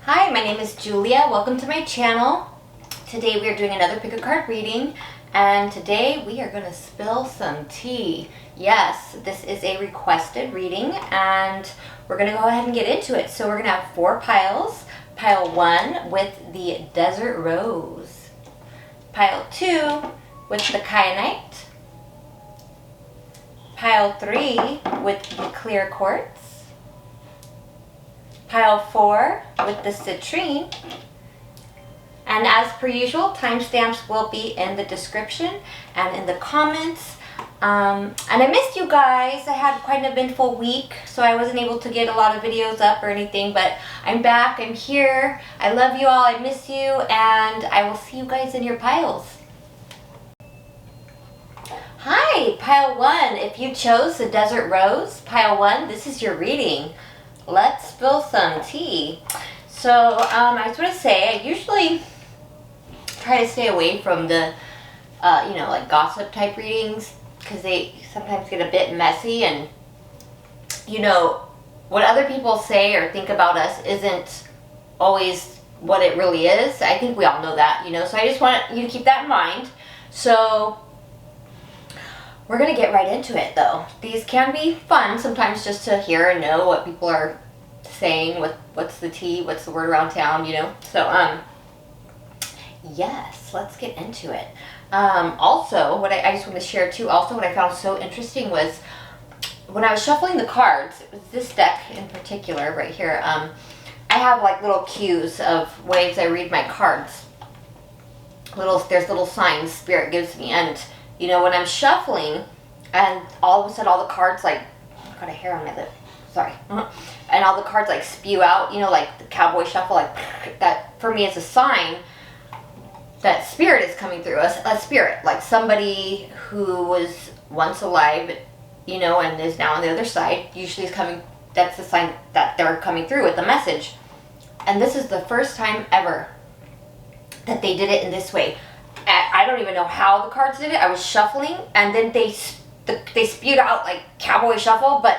Hi, my name is Julia. Welcome to my channel. Today we are doing another pick a card reading, and today we are going to spill some tea. Yes, this is a requested reading, and we're going to go ahead and get into it. So we're going to have 4 piles. Pile 1 with the Desert Rose. Pile 2 with the Kyanite. Pile 3 with the Clear Quartz. Pile 4 with the Citrine. And as per usual, timestamps will be in the description and in the comments. And I missed you guys. I had quite an eventful week, so I wasn't able to get a lot of videos up or anything, but I'm back, I'm here. I love you all, I miss you, and I will see you guys in your piles. Hi, Pile 1. If you chose the Desert Rose, Pile 1, this is your reading. Let's spill some tea. So, I just want to say, I usually try to stay away from the, like gossip type readings, because they sometimes get a bit messy, and, what other people say or think about us isn't always what it really is. I think we all know that, so I just want you to keep that in mind. So, we're going to get right into it, though. These can be fun sometimes, just to hear and know what people are saying, what's the tea, what's the word around town, So, yes, let's get into it. Also, what I just want to share, too, also what I found so interesting was when I was shuffling the cards, it was this deck in particular right here, I have like little cues of ways I read my cards. There's little signs Spirit gives me, and when I'm shuffling, and all of a sudden all the cards, like, I got a hair on my lip, sorry, and all the cards like spew out, like the cowboy shuffle, like that for me is a sign that Spirit is coming through us, a spirit, like somebody who was once alive, and is now on the other side, usually is coming. That's the sign that they're coming through with the message. And this is the first time ever that they did it in this way. I don't even know how the cards did it. I was shuffling, and then they spewed out like cowboy shuffle, but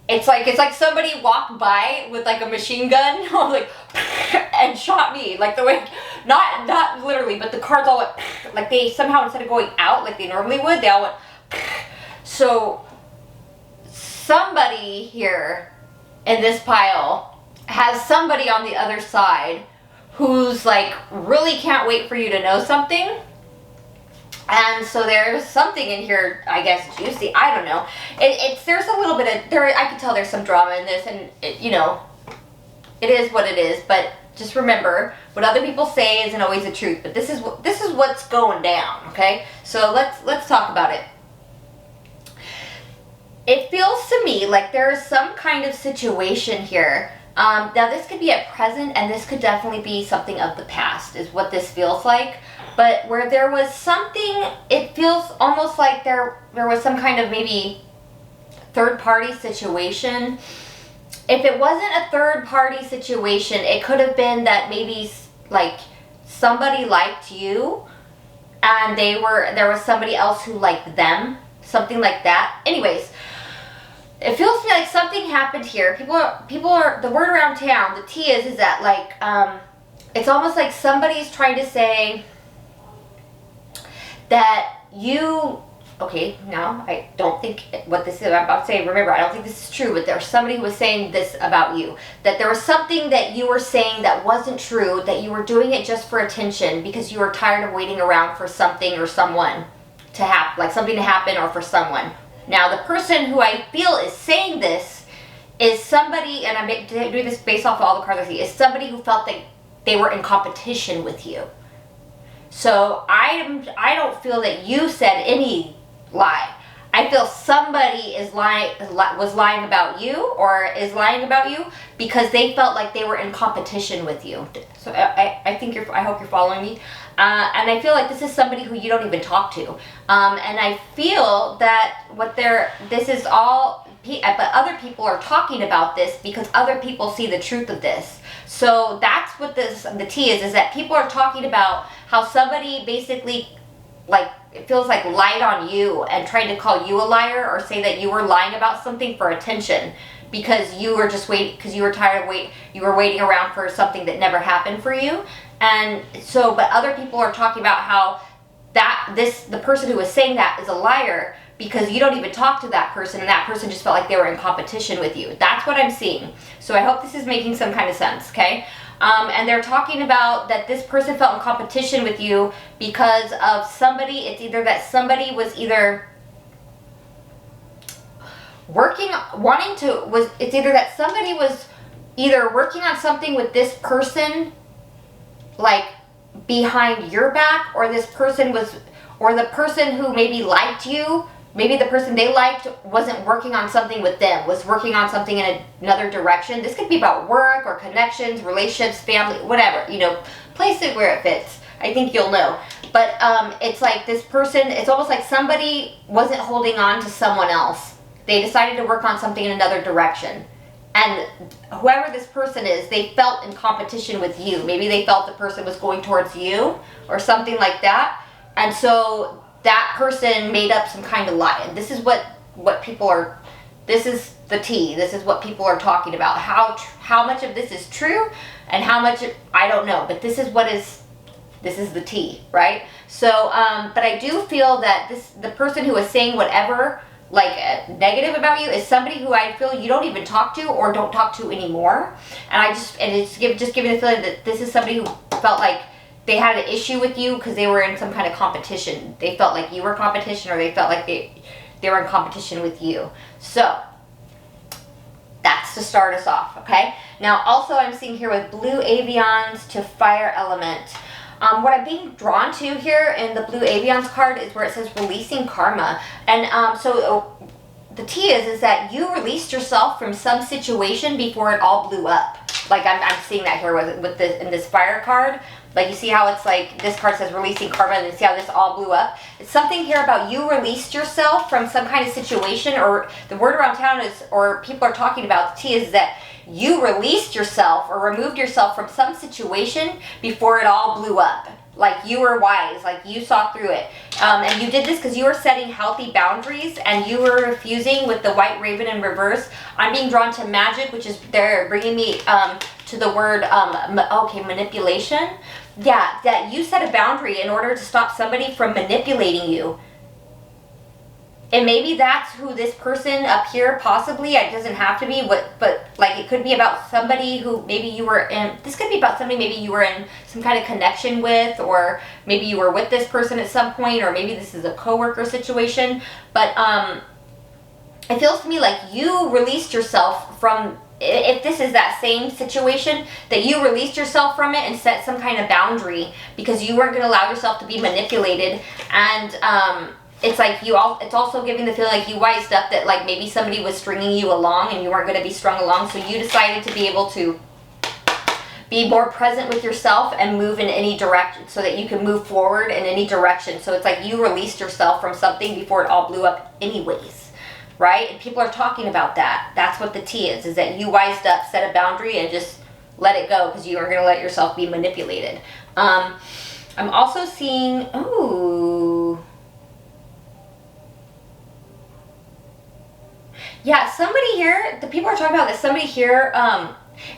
it's like somebody walked by with like a machine gun, like, and shot me, like the way, not literally, but the cards all went, like they somehow, instead of going out like they normally would, they all went. So somebody here in this pile has somebody on the other side who's like really can't wait for you to know something. And so there's something in here, I guess, juicy. I don't know. There's a little bit of, I can tell there's some drama in this, and it is what it is. But just remember, what other people say isn't always the truth. But this is what's going down. Okay, so let's talk about it. It feels to me like there is some kind of situation here. Now this could be at present, and this could definitely be something of the past, is what this feels like. But where there was something, it feels almost like there was some kind of maybe third-party situation. If it wasn't a third-party situation, it could have been that maybe like somebody liked you, and there was somebody else who liked them, something like that. Anyways, it feels to me like something happened here. People are the word around town, the tea is that like it's almost like somebody's trying to say that now I don't think what this is I'm about to say, remember, I don't think this is true, but there's somebody who was saying this about you, that there was something that you were saying that wasn't true, that you were doing it just for attention because you were tired of waiting around for something or someone to happen, like something to happen, or for someone. Now, the person who I feel is saying this is somebody, and I'm doing this based off of all the cards I see, is somebody who felt that they were in competition with you. So I don't feel that you said any lie. I feel somebody was lying about you, or is lying about you, because they felt like they were in competition with you. So I hope you're following me. And I feel like this is somebody who you don't even talk to. And I feel that this is all, but other people are talking about this because other people see the truth of this. So that's what the tea is that people are talking about how somebody basically, like, it feels like lied on you and tried to call you a liar, or say that you were lying about something for attention. because you were just waiting, because you were tired of you were waiting around for something that never happened for you. And so, but other people are talking about how the person who was saying that is a liar, because you don't even talk to that person, and that person just felt like they were in competition with you. That's what I'm seeing. So I hope this is making some kind of sense, okay? And they're talking about that this person felt in competition with you because of somebody. It's either that somebody was either it's either that somebody was either working on something with this person, like behind your back, or this person was, or the person who maybe liked you, maybe the person they liked wasn't working on something with them, was working on something in another direction. This could be about work or connections, relationships, family, whatever, you know, place it where it fits. I think you'll know. But it's like this person, it's almost like somebody wasn't holding on to someone else. They decided to work on something in another direction. And whoever this person is, they felt in competition with you. Maybe they felt the person was going towards you or something like that. And so that person made up some kind of lie. And this is what people are, this is the tea. This is what people are talking about. How much of this is true and how much, I don't know. But this is the tea, right? So, but I do feel that the person who is saying whatever, like negative about you, is somebody who I feel you don't even talk to or don't talk to anymore. And it's just giving the feeling that this is somebody who felt like they had an issue with you because they were in some kind of competition. They felt like you were competition, or they felt like they were in competition with you. So that's to start us off, okay? Now also I'm seeing here with blue avians to fire element. What I'm being drawn to here in the blue avians card is where it says releasing karma. And the tea is that you released yourself from some situation before it all blew up. Like I'm seeing that here with this in this fire card. Like you see how it's like this card says releasing karma, and then see how this all blew up. It's something here about you released yourself from some kind of situation, or the word around town is, or people are talking about, the tea is that you released yourself or removed yourself from some situation before it all blew up. Like you were wise, like you saw through it. And you did this because you were setting healthy boundaries, and you were refusing with the white raven in reverse. I'm being drawn to magic, which is they're bringing me to the word, manipulation. Yeah, that you set a boundary in order to stop somebody from manipulating you. And maybe that's who this person up here, possibly, it doesn't have to be, but like it could be about somebody who maybe you were in, this could be about somebody maybe you were in some kind of connection with, or maybe you were with this person at some point, or maybe this is a coworker situation. But it feels to me like you released yourself from, if this is that same situation, that you released yourself from it and set some kind of boundary because you weren't going to allow yourself to be manipulated. And it's like it's also giving the feeling like you wised up that like maybe somebody was stringing you along and you weren't going to be strung along, so you decided to be able to be more present with yourself and move in any direction so that you can move forward in any direction. So it's like you released yourself from something before it all blew up anyways, right? And people are talking about that. That's what the tea is that you wised up, set a boundary, and just let it go because you aren't going to let yourself be manipulated. I'm also seeing, yeah, somebody here, the people are talking about that somebody here,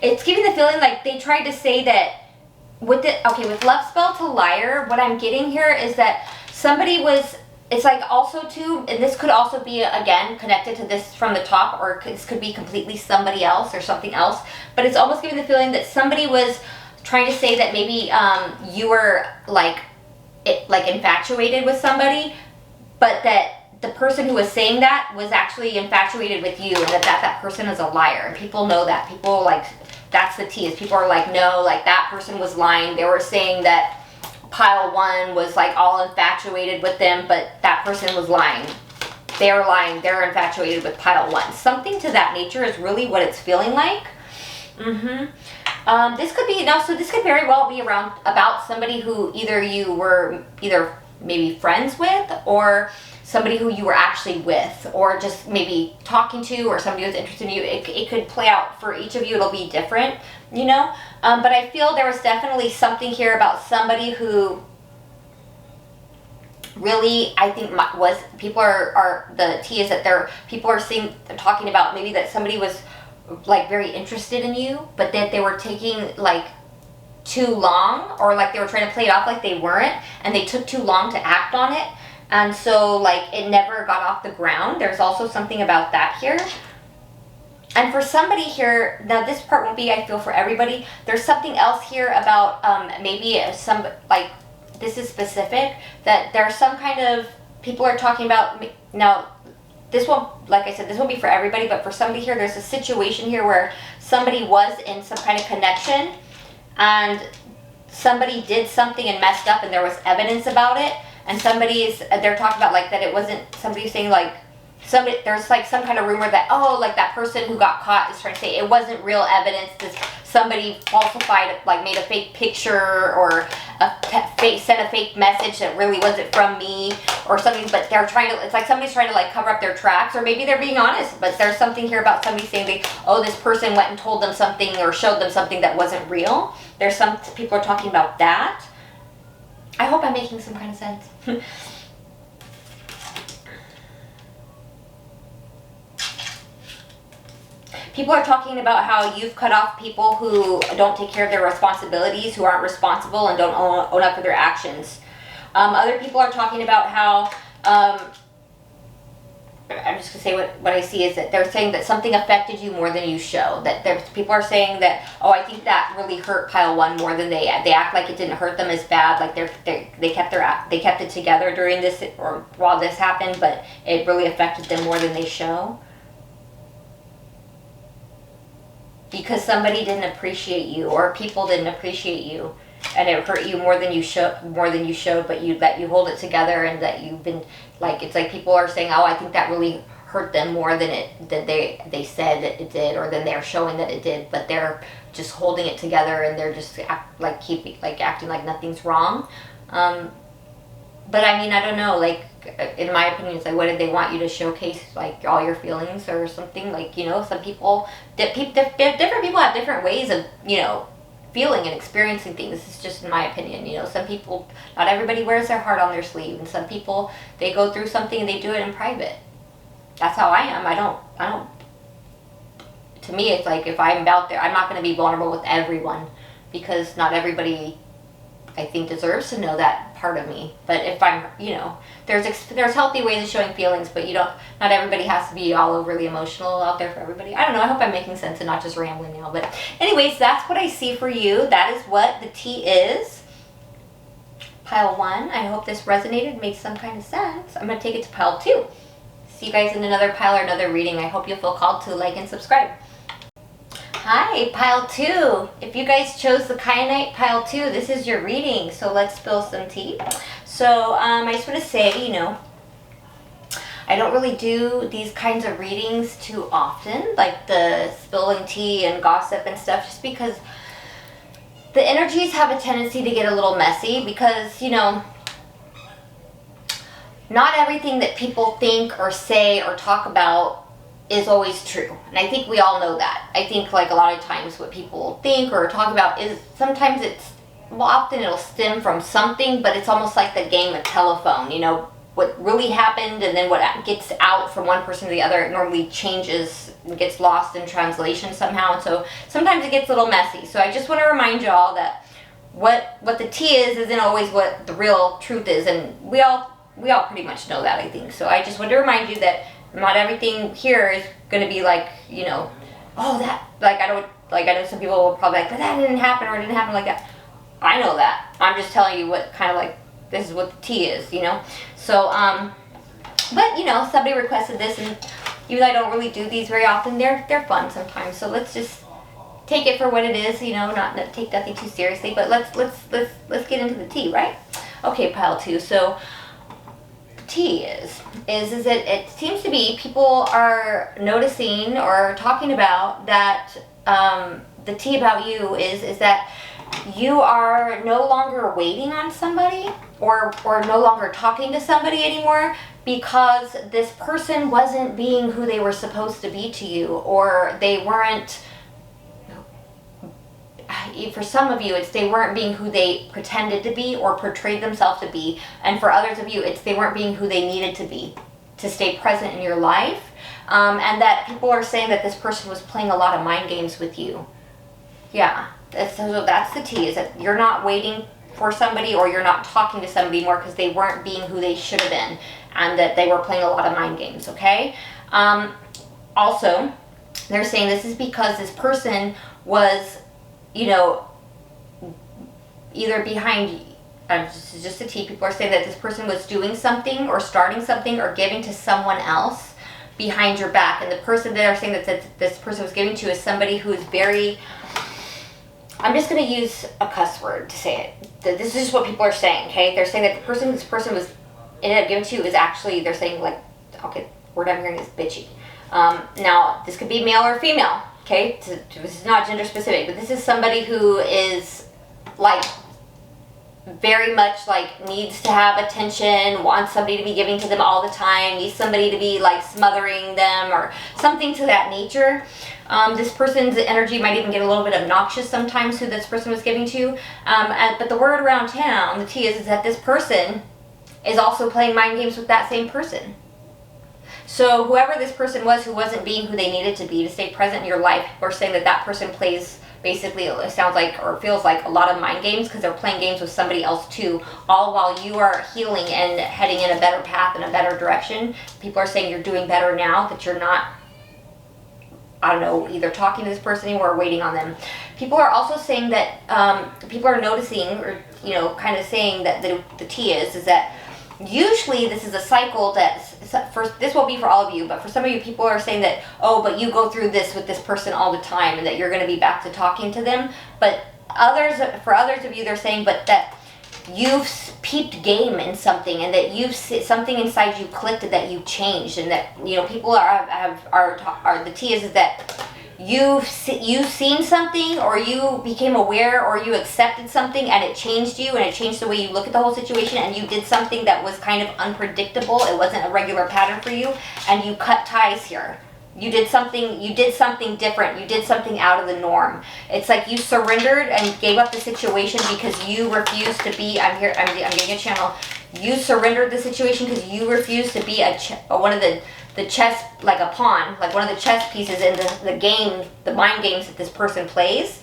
it's giving the feeling like they tried to say that with love spell to liar, what I'm getting here is that somebody was, it's like also too, and this could also be again connected to this from the top, or this could be completely somebody else or something else, but it's almost giving the feeling that somebody was trying to say that maybe you were like infatuated with somebody, but that the person who was saying that was actually infatuated with you, and that person is a liar. And people know that. People like, that's the tea, is people are like, no, like that person was lying. They were saying that pile one was like all infatuated with them, but that person was lying. They're lying. They're infatuated with pile one. Something to that nature is really what it's feeling like. This could be, so this could very well be about somebody who either you were maybe friends with, or somebody who you were actually with, or just maybe talking to, or somebody who's interested in you. It could play out for each of you. It'll be different, you know? But I feel there was definitely something here about somebody who really, I think people are the tea is that people are talking about maybe that somebody was like very interested in you, but that they were taking like too long, or like they were trying to play it off like they weren't, and they took too long to act on it, and so like it never got off the ground. There's also something about that here. And for somebody here, now this part won't be, I feel, for everybody. There's something else here about maybe some, like, this is specific, that there's some kind of, people are talking about, now this won't, like I said, this won't be for everybody, but for somebody here, there's a situation here where somebody was in some kind of connection, and somebody did something and messed up, and there was evidence about it, and they're talking about like that it wasn't, somebody saying like, there's like some kind of rumor that, oh, like that person who got caught is trying to say it wasn't real evidence, this somebody falsified, like made a fake picture, or sent a fake message that really wasn't from me or something, but they're trying to, it's like somebody's trying to like cover up their tracks, or maybe they're being honest, but there's something here about somebody saying oh, this person went and told them something or showed them something that wasn't real. There's some people are talking about that. I hope I'm making some kind of sense. People are talking about how you've cut off people who don't take care of their responsibilities, who aren't responsible and don't own up for their actions. Other people are talking about how, I'm just going to say what I see is that they're saying that something affected you more than you show. That people are saying that, oh, I think that really hurt pile one more than they act like it didn't hurt them as bad. Like they kept it together during this, or while this happened, but it really affected them more than they show. Because somebody didn't appreciate you, or people didn't appreciate you, and it hurt you more than you showed, but you hold it together, and that you've been, like, it's like people are saying, oh, I think that really hurt them more than they said it did, or than they're showing that it did, but they're just holding it together, and they're just acting like nothing's wrong. But I mean, I don't know, like, in my opinion, it's like, what did they want you to showcase, like, all your feelings or something? Like, you know, some people, different people have different ways of, you know, feeling and experiencing things. This is just in my opinion, you know. Some people, not everybody wears their heart on their sleeve, and some people, they go through something and they do it in private. That's how I am. I don't, to me, it's like, if I'm out there, I'm not going to be vulnerable with everyone, because not everybody, I think, deserves to know that part of me. But if I'm, you know, there's healthy ways of showing feelings, but not everybody has to be all overly emotional out there for everybody. I don't know, I hope I'm making sense and not just rambling now. But anyways, that's what I see for you. That is what the tea is. Pile 1, I hope this resonated, made some kind of sense. I'm going to take it to pile 2. See you guys in another pile or another reading. I hope you'll feel called to like and subscribe. Hi, pile 2. If you guys chose the Kyanite pile 2, this is your reading. So let's spill some tea. So I just want to say, you know, I don't really do these kinds of readings too often, like the spilling tea and gossip and stuff, just because the energies have a tendency to get a little messy, because, you know, not everything that people think or say or talk about is always true. And I think we all know that. I think, like, a lot of times what people think or talk about is sometimes often it'll stem from something, but it's almost like the game of telephone, you know, what really happened and then what gets out from one person to the other, it normally changes and gets lost in translation somehow. And so sometimes it gets a little messy. So I just want to remind y'all that what the tea is isn't always what the real truth is. And we all pretty much know that, I think. So I just want to remind you that not everything here is going to be like, you know, oh, that, like, I know some people will probably be like, but that didn't happen, or it didn't happen like that. I know that. I'm just telling you what kind of, like, this is what the tea is, you know. So, but, you know, somebody requested this, and even though I don't really do these very often, they're fun sometimes. So let's just take it for what it is, you know, not take nothing too seriously. But let's get into the tea, right? Okay, pile 2. So tea is that it seems to be people are noticing or talking about that the tea about you is that you are no longer waiting on somebody or no longer talking to somebody anymore, because this person wasn't being who they were supposed to be to you, or they weren't, for some of you, it's they weren't being who they pretended to be or portrayed themselves to be. And for others of you, it's they weren't being who they needed to be to stay present in your life. And that people are saying that this person was playing a lot of mind games with you. Yeah, so that's the tea, is that you're not waiting for somebody, or you're not talking to somebody more because they weren't being who they should have been, and that they were playing a lot of mind games, okay? Also, they're saying this is because this person was, you know, either behind, this is just a tea, people are saying that this person was doing something or starting something or giving to someone else behind your back. And the person that are saying that this person was giving to is somebody who is very, I'm just going to use a cuss word to say it. This is just what people are saying, okay? They're saying that the person this person was ended up giving to is actually, they're saying, like, okay, word I'm hearing is bitchy. Now, this could be male or female, okay? This is not gender specific, but this is somebody who is, like, very much, like, needs to have attention, wants somebody to be giving to them all the time, needs somebody to be, like, smothering them or something to that nature. This person's energy might even get a little bit obnoxious sometimes, who this person was giving to. But the word around town, the tea is that this person is also playing mind games with that same person. So whoever this person was who wasn't being who they needed to be to stay present in your life, we're saying that that person plays, basically, it sounds like or feels like a lot of mind games, because they're playing games with somebody else too, all while you are healing and heading in a better path, in a better direction. People are saying you're doing better now, that you're not, I don't know, either talking to this person anymore or waiting on them. People are also saying that people are noticing, or, you know, kind of saying that the tea is that usually this is a cycle that, first, this won't be for all of you, but for some of you, people are saying that, oh, but you go through this with this person all the time, and that you're going to be back to talking to them. But for others of you, they're saying, but that you've peeped game in something, and that you've something inside you clicked, that you changed, and that, you know, people are the tea is that you've seen something, or you became aware, or you accepted something, and it changed you, and it changed the way you look at the whole situation, and you did something that was kind of unpredictable. It wasn't a regular pattern for you, and you cut ties here. You did something different. You did something out of the norm. It's like you surrendered and gave up the situation because you refused to be, I'm getting a channel. You surrendered the situation because you refused to be one of the chess, like a pawn, like one of the chess pieces in the game, the mind games that this person plays.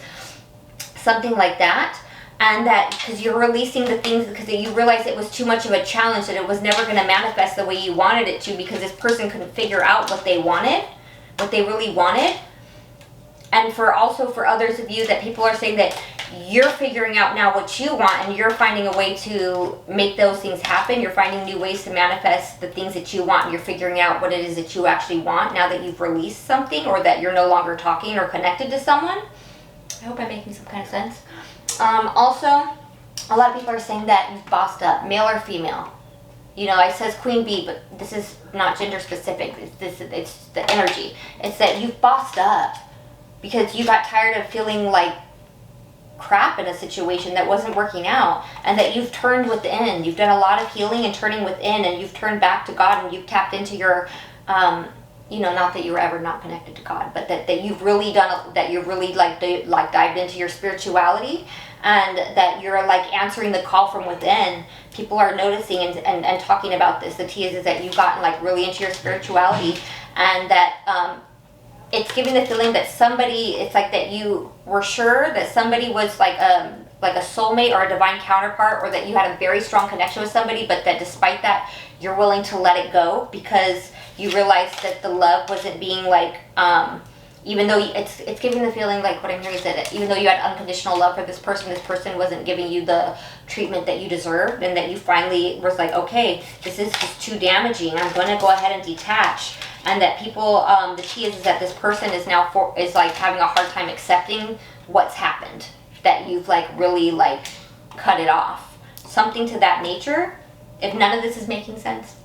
Something like that. And that because you're releasing the things, because you realized it was too much of a challenge, that it was never going to manifest the way you wanted it to, because this person couldn't figure out what they wanted, what they really wanted. And for others of you, that people are saying that you're figuring out now what you want, and you're finding a way to make those things happen. You're finding new ways to manifest the things that you want, and you're figuring out what it is that you actually want now that you've released something, or that you're no longer talking or connected to someone. I hope I'm making some kind of sense. Also, a lot of people are saying that you've bossed up, male or female. You know, it says queen bee, but this is not gender specific. It's the energy. It's that you've bossed up because you got tired of feeling like crap in a situation that wasn't working out, and that you've turned within. You've done a lot of healing and turning within, and you've turned back to God, and you've tapped into your, you know, not that you were ever not connected to God, but that you've really done, that you're really like dived into your spirituality, and that you're like answering the call from within. People are noticing and talking about this. The tea is that you've gotten like really into your spirituality, and that it's giving the feeling that somebody, it's like that you were sure that somebody was like a soulmate or a divine counterpart, or that you had a very strong connection with somebody, but that despite that, you're willing to let it go because you realized that the love wasn't being like, even though it's giving the feeling like, what I'm hearing is that even though you had unconditional love for this person wasn't giving you the treatment that you deserved, and that you finally was like, okay, this is just too damaging, I'm going to go ahead and detach. And that people, the key is that this person is now is like having a hard time accepting what's happened, that you've like really like cut it off, something to that nature. If none of this is making sense,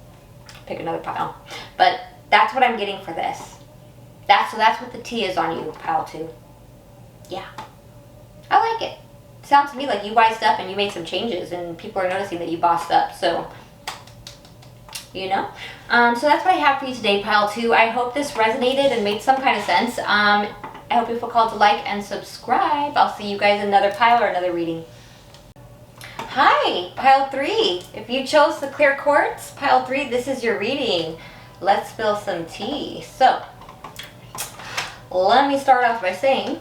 pick another pile. But that's what I'm getting for this. So that's what the T is on you, pile 2. Yeah, I like it. Sounds to me like you wised up and you made some changes, and people are noticing that you bossed up. So, you know, so that's what I have for you today, pile 2. I hope this resonated and made some kind of sense. I hope you feel called to like and subscribe. I'll see you guys in another pile or another reading. Hi, pile 3. If you chose the clear quartz, pile 3, this is your reading. let's spill some tea. So let me start off by saying,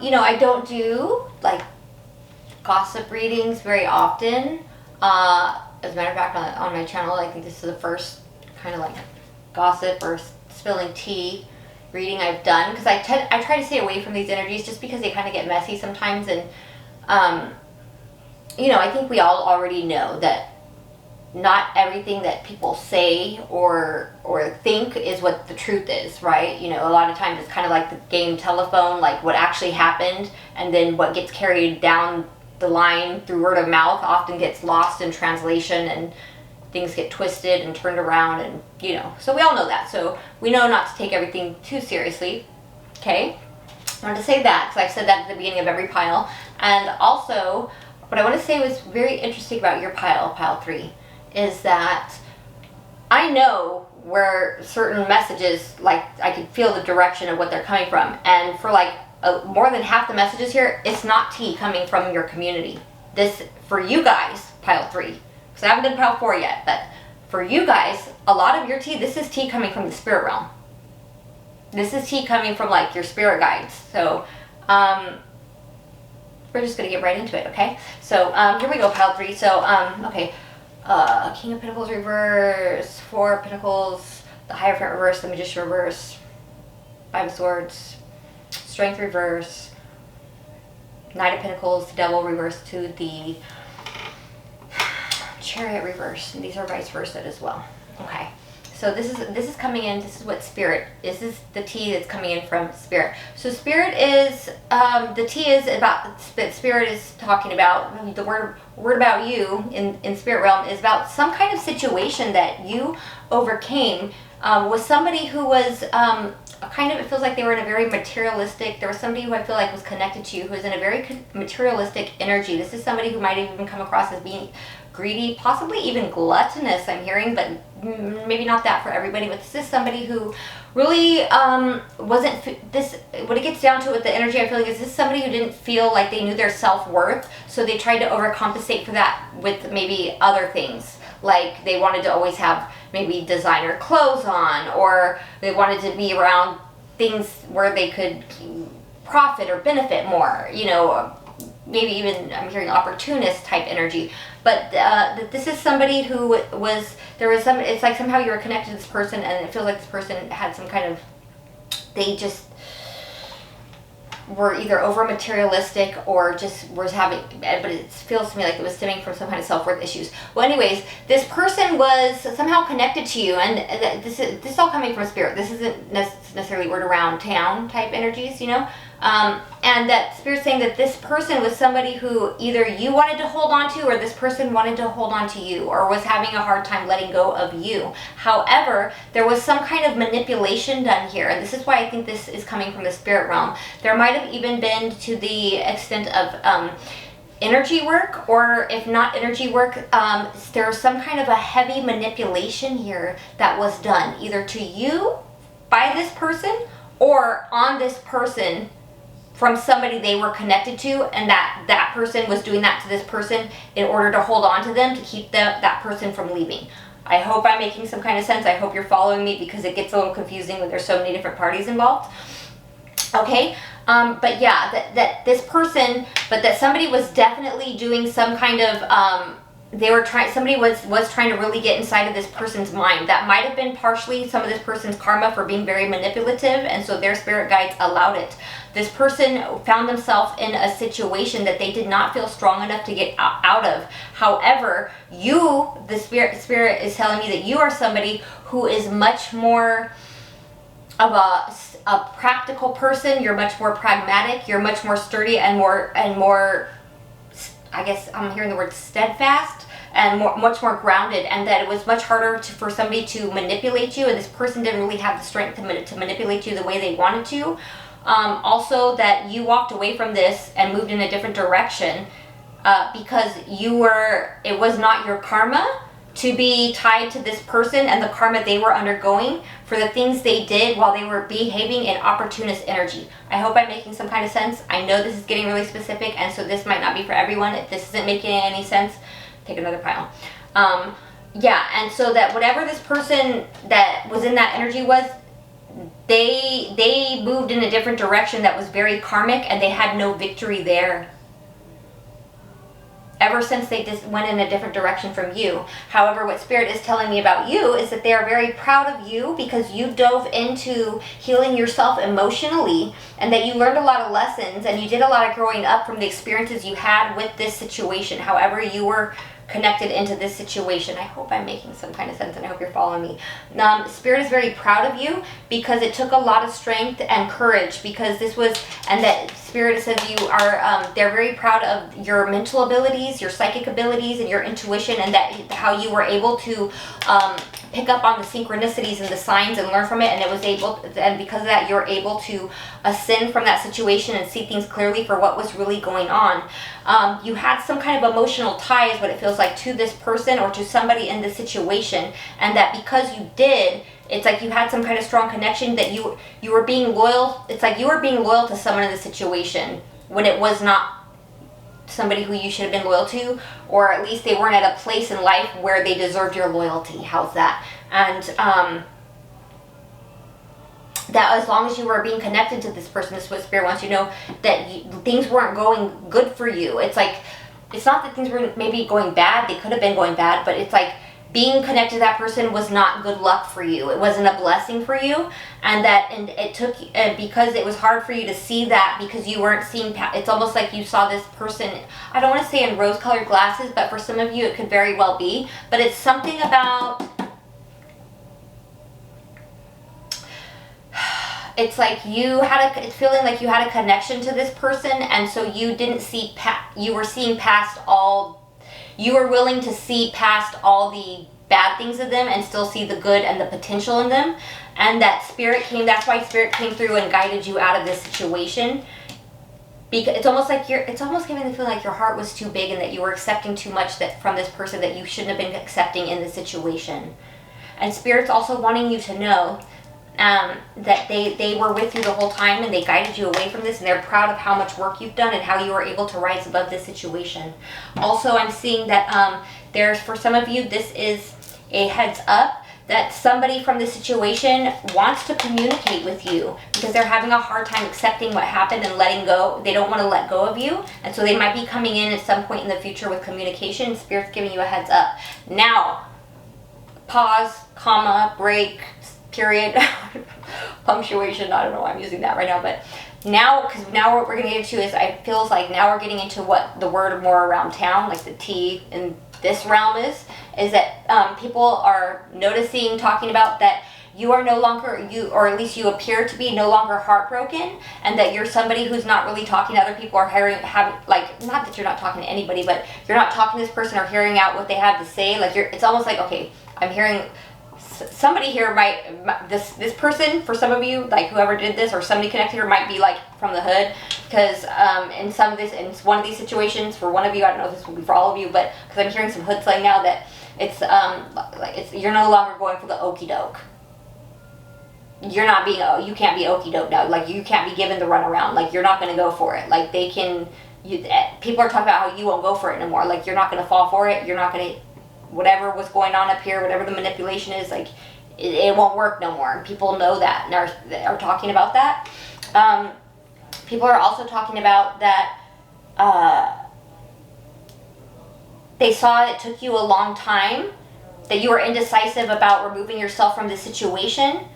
you know, I don't do like gossip readings very often. As a matter of fact, on my channel, I think this is the first kind of like gossip or spilling tea reading I've done, because I try to stay away from these energies just because they kind of get messy sometimes. And you know, I think we all already know that not everything that people say or think is what the truth is, right? You know, a lot of times it's kind of like the game telephone, like what actually happened, and then what gets carried down the line through word of mouth often gets lost in translation, and things get twisted and turned around, and you know, so we all know that. So we know not to take everything too seriously, okay? I wanted to say that because I've said that at the beginning of every pile. And also, what I want to say was very interesting about your pile 3, is that I know where certain messages, like I could feel the direction of what they're coming from, and for like more than half the messages here, it's not tea coming from your community. This, for you guys, pile 3, because I haven't done pile 4 yet, but for you guys, a lot of your tea, this is tea coming from the spirit realm. This is tea coming from like your spirit guides. So we're just gonna get right into it, okay? So here we go, pile 3. So okay, King of Pentacles reverse, 4 of Pentacles, the Hierophant reverse, the Magician reverse, 5 of Swords, Strength reverse, Knight of Pentacles, the Devil reverse to the Chariot reverse, and these are vice versa as well. Okay, so this is coming in. This is what Spirit. This is the tea that's coming in from Spirit. So Spirit is the tea is about. Spirit is talking about the word about you in Spirit realm is about some kind of situation that you overcame with somebody who was kind of, it feels like they were in a very materialistic, there was somebody who I feel like was connected to you who was in a very materialistic energy. This is somebody who might have even come across as being greedy, possibly even gluttonous, I'm hearing, but maybe not that for everybody. But this is somebody who really wasn't, what it gets down to with the energy I feel like is this somebody who didn't feel like they knew their self-worth, so they tried to overcompensate for that with maybe other things. Like they wanted to always have maybe designer clothes on, or they wanted to be around things where they could profit or benefit more, you know, maybe even I'm hearing opportunist type energy. But this is somebody who was, there was some, it's like somehow you were connected to this person, and it feels like this person had some kind of, they just were either over materialistic or just was having, but it feels to me like it was stemming from some kind of self-worth issues. Well, anyways, this person was somehow connected to you, and this is all coming from Spirit. This isn't necessarily word around town type energies, you know. And that Spirit's saying that this person was somebody who either you wanted to hold on to, or this person wanted to hold on to you, or was having a hard time letting go of you. However, there was some kind of manipulation done here, and this is why I think this is coming from the spirit realm. There might have even been to the extent of energy work, or if not energy work, there was some kind of a heavy manipulation here that was done either to you by this person or on this person from somebody they were connected to, and that person was doing that to this person in order to hold on to them, to keep that person from leaving. I hope I'm making some kind of sense. I hope you're following me, because it gets a little confusing when there's so many different parties involved. Okay, but yeah, that this person, but that somebody was definitely doing some kind of, somebody was trying to really get inside of this person's mind. That might have been partially some of this person's karma for being very manipulative, and so their spirit guides allowed it. This person found themselves in a situation that they did not feel strong enough to get out of. However, you, the spirit is telling me that you are somebody who is much more of a practical person. You're much more pragmatic. You're much more sturdy and more, I guess I'm hearing the word steadfast, and much more grounded, and that it was much harder for somebody to manipulate you, and this person didn't really have the strength to manipulate you the way they wanted to. Also, that you walked away from this and moved in a different direction because it was not your karma to be tied to this person and the karma they were undergoing for the things they did while they were behaving in opportunist energy. I hope I'm making some kind of sense. I know this is getting really specific, and so this might not be for everyone. If this isn't making any sense, take another pile. Yeah, and so that whatever this person that was in that energy was, they moved in a different direction that was very karmic, and they had no victory there. Ever since they just went in a different direction from you. However, what Spirit is telling me about you is that they are very proud of you because you dove into healing yourself emotionally, and that you learned a lot of lessons and you did a lot of growing up from the experiences you had with this situation. However, you were connected into this situation. I hope I'm making some kind of sense, and I hope you're following me. Spirit is very proud of you because it took a lot of strength and courage, because this was, and that Spirit says you are, they're very proud of your mental abilities, your psychic abilities, and your intuition, and that how you were able to pick up on the synchronicities and the signs and learn from it, and it was able, and because of that, you're able to ascend from that situation and see things clearly for what was really going on. You had some kind of emotional tie, is what it feels like, to this person or to somebody in this situation, and that because you did, it's like you had some kind of strong connection, that you were being loyal. It's like you were being loyal to someone in the situation when it was not somebody who you should have been loyal to, or at least they weren't at a place in life where they deserved your loyalty. How's that? And that as long as you were being connected to this person, this is what Spirit wants you to know, that things weren't going good for you. It's like, it's not that things were maybe going bad, they could have been going bad, but it's like being connected to that person was not good luck for you. It wasn't a blessing for you, and it took, because it was hard for you to see that, because you weren't seeing, it's almost like you saw this person, I don't want to say in rose-colored glasses, but for some of you it could very well be, but it's something about, it's like you had it's feeling like you had a connection to this person, and so you didn't see, you were seeing past all, you were willing to see past all the bad things of them and still see the good and the potential in them, and that Spirit came, that's why Spirit came through and guided you out of this situation. Because it's almost like it's almost giving the feeling like your heart was too big and that you were accepting too much that from this person that you shouldn't have been accepting in this situation. And Spirit's also wanting you to know that they were with you the whole time, and they guided you away from this, and they're proud of how much work you've done and how you were able to rise above this situation. Also, I'm seeing that there's, for some of you, this is a heads up that somebody from this situation wants to communicate with you because they're having a hard time accepting what happened and letting go. They don't want to let go of you, and so they might be coming in at some point in the future with communication. Spirit's giving you a heads up. Now, pause, comma, break, period, punctuation, I don't know why I'm using that right now, but now, because now what we're going to get into is, it feels like now we're getting into what the word more around town, like the T in this realm is that people are noticing, talking about that you are no longer, or at least you appear to be no longer heartbroken, and that you're somebody who's not really talking to other people or like, not that you're not talking to anybody, but you're not talking to this person or hearing out what they have to say. Like, it's almost like, okay, I'm hearing somebody here this person, for some of you, like whoever did this or somebody connected here, might be like from the hood, because in one of these situations, for one of you, I don't know if this will be for all of you, but because I'm hearing some hood slang now, that it's you're no longer going for the okie doke. You're not being, you can't be okie doke now. Like, you can't be given the runaround. Like, you're not going to go for it. Like, people are talking about how you won't go for it anymore. Like, you're not going to fall for it. You're not going to, whatever was going on up here, whatever the manipulation is, like, it won't work no more. And people know that and are talking about that. People are also talking about that they saw it took you a long time, that you were indecisive about removing yourself from the situation,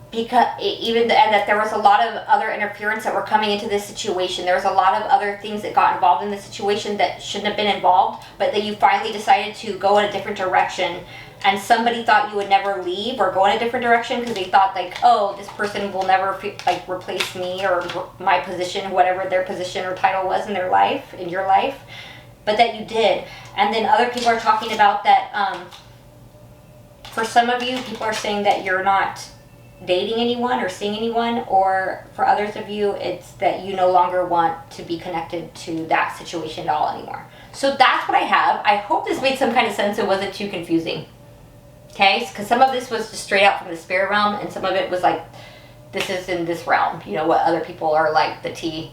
because and that there was a lot of other interference that were coming into this situation. There was a lot of other things that got involved in the situation that shouldn't have been involved, but that you finally decided to go in a different direction. And somebody thought you would never leave or go in a different direction because they thought, like, oh, this person will never like replace me or my position, whatever their position or title was in their life, in your life, but that you did. And then other people are talking about that. For some of you, people are saying that you're not dating anyone or seeing anyone, or for others of you, it's that you no longer want to be connected to that situation at all anymore. So that's what I have. I hope this made some kind of sense and wasn't too confusing. Okay, because some of this was just straight out from the spirit realm, and some of it was like, this is in this realm, you know, what other people are like, the T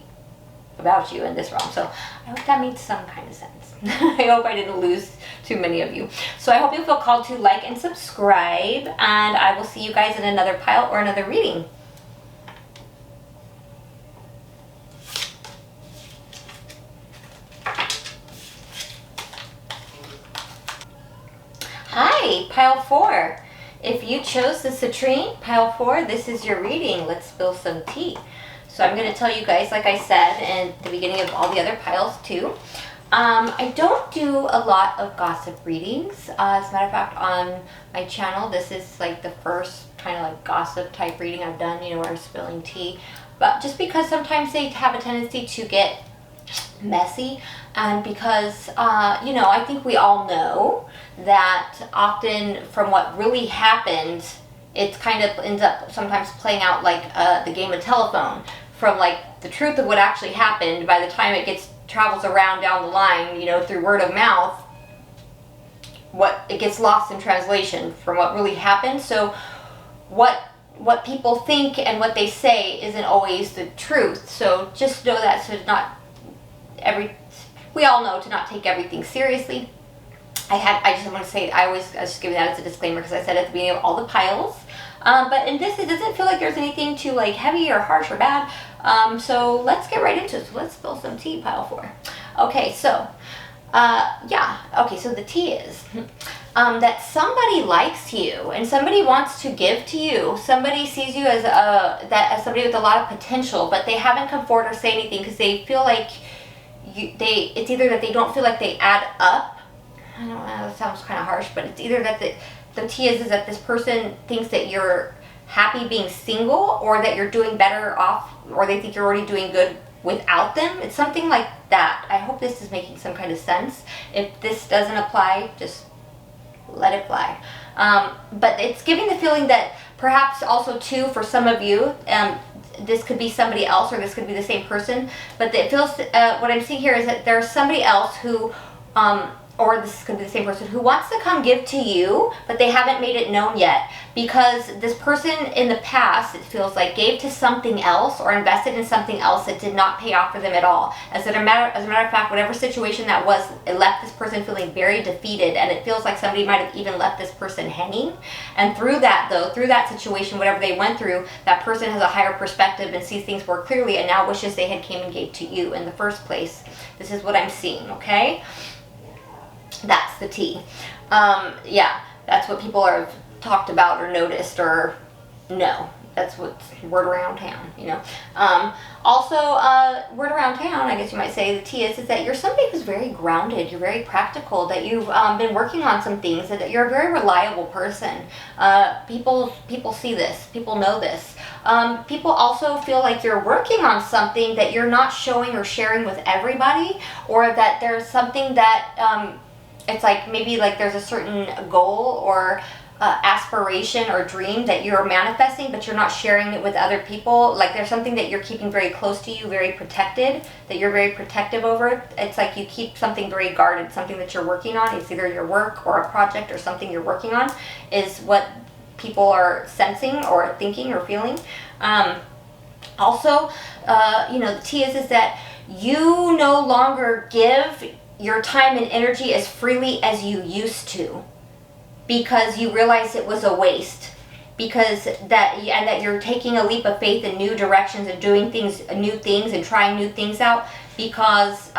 about you in this realm. So I hope that made some kind of sense. I hope I didn't lose too many of you. So I hope you feel called to like and subscribe, and I will see you guys in another pile or another reading. Hi, pile 4. If you chose the Citrine, pile 4, this is your reading. Let's spill some tea. So I'm going to tell you guys, like I said in the beginning of all the other piles too, I don't do a lot of gossip readings. As a matter of fact, on my channel, this is like the first kind of like gossip type reading I've done, you know, where I'm spilling tea. But just because sometimes they have a tendency to get messy, and because, you know, I think we all know that often from what really happened, it kind of ends up sometimes playing out like the game of telephone. From like the truth of what actually happened, by the time it travels around down the line, you know, through word of mouth, it gets lost in translation from what really happened. So what people think and what they say isn't always the truth. So just know that, so we all know to not take everything seriously. I just want to say, I was just giving that as a disclaimer because I said at the beginning of all the piles. But in this, it doesn't feel like there's anything too like heavy or harsh or bad. So let's get right into it. So let's spill some tea, pile 4. Okay, so yeah. Okay, so the tea is that somebody likes you and somebody wants to give to you. Somebody sees you as somebody with a lot of potential, but they haven't come forward or say anything because they feel like it's either that they don't feel like they add up. I don't know, that sounds kind of harsh, but it's either that the tea is that this person thinks that you're happy being single, or that you're doing better off, or they think you're already doing good without them. It's something like that. I hope this is making some kind of sense. If this doesn't apply, just let it fly. But it's giving the feeling that perhaps also too, for some of you, this could be somebody else, or this could be the same person, but it feels, what I'm seeing here is that there's somebody else who, or this could be the same person, who wants to come give to you, but they haven't made it known yet, because this person in the past, it feels like, gave to something else or invested in something else that did not pay off for them at all. As a matter of fact, whatever situation that was, it left this person feeling very defeated, and it feels like somebody might have even left this person hanging. And through that, though, through that situation, whatever they went through, that person has a higher perspective and sees things more clearly, and now wishes they had came and gave to you in the first place. This is what I'm seeing, okay? That's the tea. Yeah, that's what people have talked about or noticed or know. That's what's word around town, you know. Also, word around town, I guess you might say, the tea is that you're somebody who's very grounded, you're very practical, that you've been working on some things, that you're a very reliable person. People see this, people know this. People also feel like you're working on something that you're not showing or sharing with everybody, or that there's something that, it's like maybe like there's a certain goal or aspiration or dream that you're manifesting, but you're not sharing it with other people. Like there's something that you're keeping very close to you, very protected, that you're very protective over. It's like you keep something very guarded, something that you're working on. It's either your work or a project or something you're working on, is what people are sensing or thinking or feeling. Also, you know, the tea is that you no longer give your time and energy as freely as you used to, because you realize it was a waste, because that you're taking a leap of faith in new directions and doing new things and trying new things out, because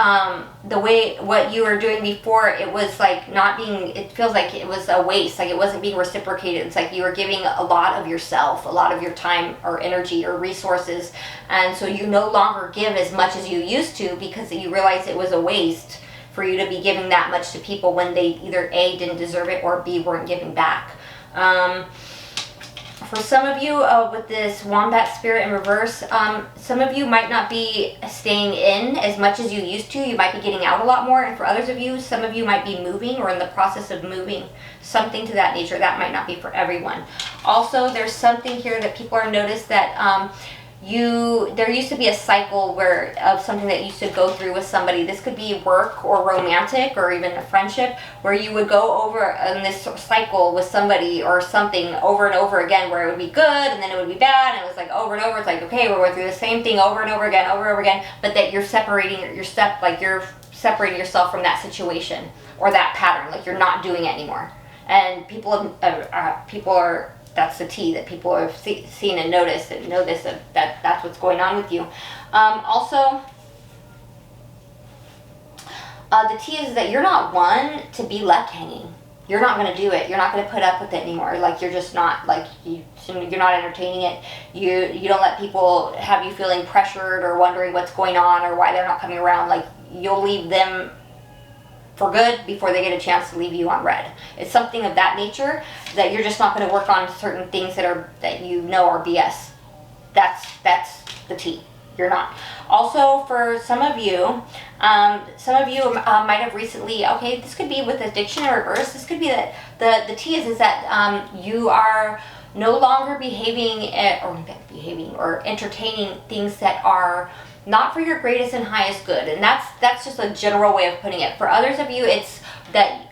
the way what you were doing before, it was like not being, it feels like it was a waste, like it wasn't being reciprocated. It's like you were giving a lot of yourself, a lot of your time or energy or resources, and so you no longer give as much as you used to, because you realized it was a waste for you to be giving that much to people when they either A, didn't deserve it, or B, weren't giving back. For some of you, with this wombat spirit in reverse, some of you might not be staying in as much as you used to. You might be getting out a lot more. And for others of you, some of you might be moving or in the process of moving. Something to that nature. That might not be for everyone. Also, there's something here that people are noticed that there used to be a cycle of something that you used to go through with somebody. This could be work or romantic or even a friendship, where you would go over in this cycle with somebody or something over and over again, where it would be good and then it would be bad, and it was like over and over. It's like, okay, we're going through the same thing over and over again, but that you're separating yourself from that situation or that pattern. Like, you're not doing it anymore. And people are that's the T, that people have seen and noticed and know this, that's what's going on with you. Also, the T is that you're not one to be left hanging. You're not going to do it. You're not going to put up with it anymore. Like, you're just not, like, you're not entertaining it. You don't let people have you feeling pressured or wondering what's going on or why they're not coming around. Like, you'll leave them for good before they get a chance to leave you on red. It's something of that nature, that you're just not going to work on certain things that you know are BS. That's the T. You're not. Also, for some of you might have recently, okay, this could be with addiction or reverse. This could be that the T is that you are no longer behaving or entertaining things that are not for your greatest and highest good. And that's just a general way of putting it. For others of you, it's that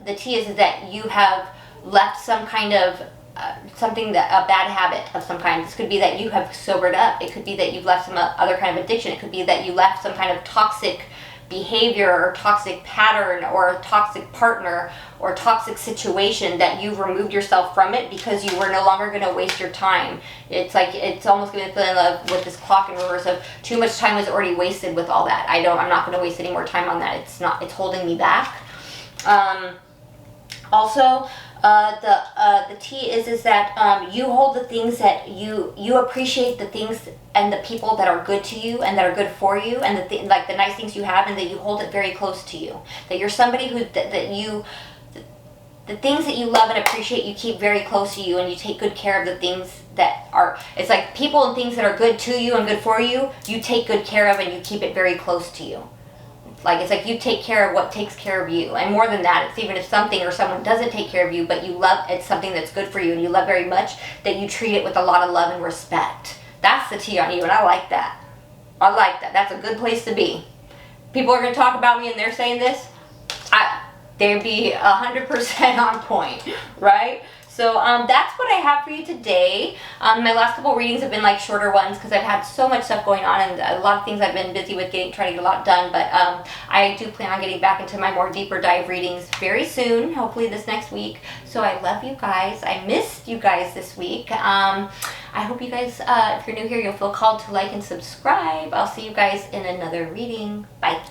the T is that you have left some kind of a bad habit of some kind. This could be that you have sobered up. It could be that you've left some other kind of addiction. It could be that you left some kind of toxic behavior or toxic pattern or toxic partner or toxic situation, that you've removed yourself from it because you were no longer going to waste your time. It's like, it's almost going to feel in love with this clock in reverse of too much time was already wasted with all that. I'm not going to waste any more time on that. It's holding me back. Also, the T is that you hold the things that you appreciate, the things and the people that are good to you and that are good for you, and the nice things you have, and that you hold it very close to you. That you're somebody the things that you love and appreciate, you keep very close to you, and you take good care of the things that are, it's like people and things that are good to you and good for you, you take good care of and you keep it very close to you. Like, it's like you take care of what takes care of you. And more than that, it's even if something or someone doesn't take care of you, but you love, it's something that's good for you and you love very much, that you treat it with a lot of love and respect. That's the T on you, and I like that. I like that. That's a good place to be. People are going to talk about me and they're saying this, they'd be 100% on point, right? So that's what I have for you today. My last couple readings have been like shorter ones because I've had so much stuff going on and a lot of things I've been busy with trying to get a lot done. But I do plan on getting back into my more deeper dive readings very soon, hopefully this next week. So I love you guys. I missed you guys this week. I hope you guys, if you're new here, you'll feel called to like and subscribe. I'll see you guys in another reading. Bye.